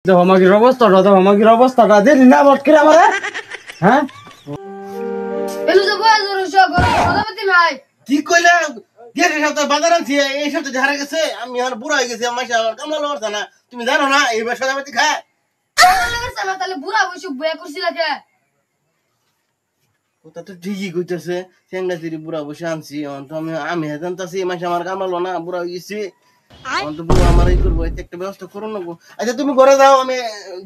আমাগির অবস্থাটা দেখলি না বট করে আমারে হ্যাঁ এলু যাব সদাপতি ভাই কি কইলা গেছে সপ্তাহে বাজার আনছি এই সপ্তাহে হারা গেছে আমি আর বুড়া হয়ে গেছি আমার কামলা লড়ছে না তুমি জানো না এই সদাপতি খায় তাহলে বুড়া বসে বয়া করছিল কে ওটা তো ঠিকই কইতেছে চেঙ্গা চিরি বুড়া বসে আনছি তো আমি জানতাছি এই মাসে আমার কামলা না বুড়া হয়ে গেছি তো বুড়া আমার এই করবো একটা ব্যবস্থা করো না আচ্ছা তুমি ঘরে যাও আমি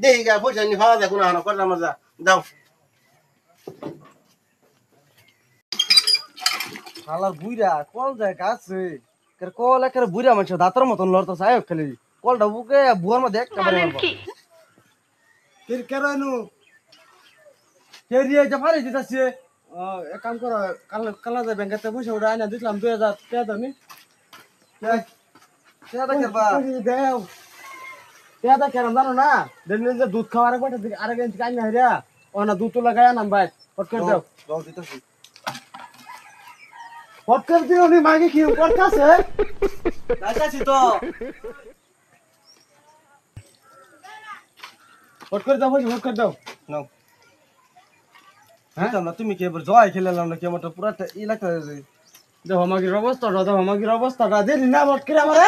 দেখি গা পয়সা নিয়ে খাওয়া যায় কোনো হানো করলাম যা যাও শালার বুইরা কল যায় গাছে কল একেবারে বুইরা মানুষ দাঁতের মতন লড়তেছে আয়ো খালি কলটা বুকে বুয়ার মধ্যে একটা বারে মারবো কেরানু কে রিয়ে যা পারে দিতাছে এক কাম করো কালা যায় ব্যাংকেতে পয়সা উঠে আইনা দিলাম 2000 টাকা দাও নি টাকা কেবা দেও টাকা কেন জানো না দেখলেন যে দুধ খাওয়ার পর আরেক দিন কাইনা হইরা ওনা দুধ তো লাগায়া নাম ভাই ফট করে দাও দাও দিতাছি ফট করে দিও নি মাগে কি করতাছে যাইতাছি তো ফট করে দাও ফট করে দাও নাও হ্যাঁ না তুমি কি এবার জয় খেলালাম না কি আমার পুরো এলাকা দেখো আমাগির অবস্থাটা দেখলি না বট করে আমারে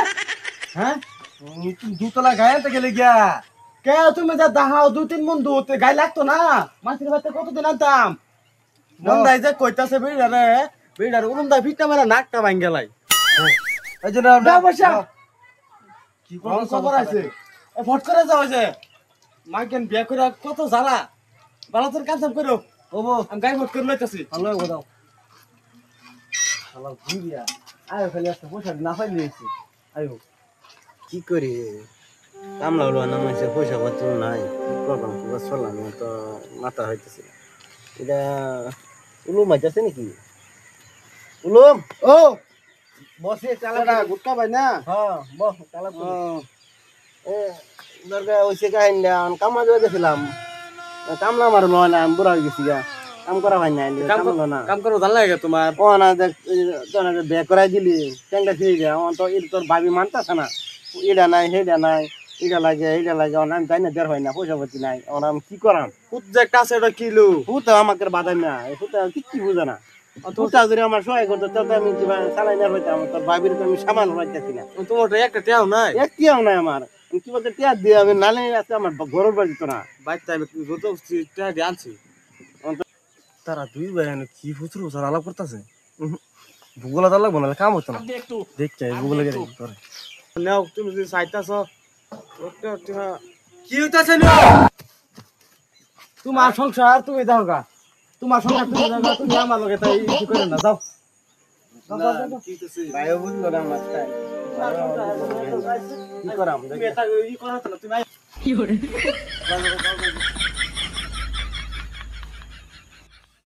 হ্যাঁ দুতলা গায়ে তো গেলে গিয়া কে তুমি যা দাহাও 2-3 মন দুতে গায়ে লাগতো না মাছের ভাতে কতদিন আনতাম মন্দাই যে কইতাছে বিড়ার উলুমদা ফিটটা মেরা নাকটা ভাঙ গেলাই এই জন্য না বসা কি কোন খবর আছে এ ফট করে যাও যে মাইকেন বিয়া করে কত জ্বালা ভালো তোর কাজ করো ওবো আমি গায়ে ফট করে লইতাছি ভালো দাও শালা ঘুরিয়া আয় খালি একটা পয়সা না পাইলেছি আয়ো কি করি কামলা হলো না মানুষের পয়সা পত্র নাই প্রবলেম কি চললাম তো মাথা হইতেছে এটা উলুম আছে নাকি উলুম ও বসে চালাটা গুটকা ভাই না হ্যাঁ বস চালা এ দরকার ওইসে কাহিনী কামলা দিয়ে গেছিলাম কামলা মারো নয় না আমি বুড়া হয়ে গেছি গা কাম করা হয় না কামলা না কাম করো জানলা লাগে তোমার ও না দেখ বিয়ে করাই দিলি চেঙ্গা ফিরে যা তো তোর ভাবি মানতাছে না এটা নাই সেটা নাই এটা লাগে আমি যাই না দেড় হয় না পয়সা পাতি নাই আমি কি করাম খুদ যে একটা আছে ওটা কিলো তো আমাকে বাধাই না তো কিচ্ছু বুঝে না তুটা যদি আমার সহায় করতো তবে আমি চালাই না হইতাম তোর ভাবির তো আমি সামান হইতেছি না তোমার একটা টেয়াও নাই একটিও নাই আমার কি বলতে টিয়ার দিয়ে আমি নালে আছে আমার ঘরের বাড়ি তো না বাইতে আমি যত টেয়া দিয়ে আনছি তারা দুই ভাই কি ফুচুর ফুচুর আলাপ করতেছে ভূগোলা তার লাগবো না কাম হতো না দেখতে ভূগোলে গেলে করে নাও তুমি যদি চাইতাছ কি হইতাছে না তোমার সংসার তুমি দাও গা তোমার সংসার তুমি দাও তুমি আমার লগে তাই কি করে না যাও ভাইও বুঝলো না আমার কি করাম তুমি এটা ই করো না তুমি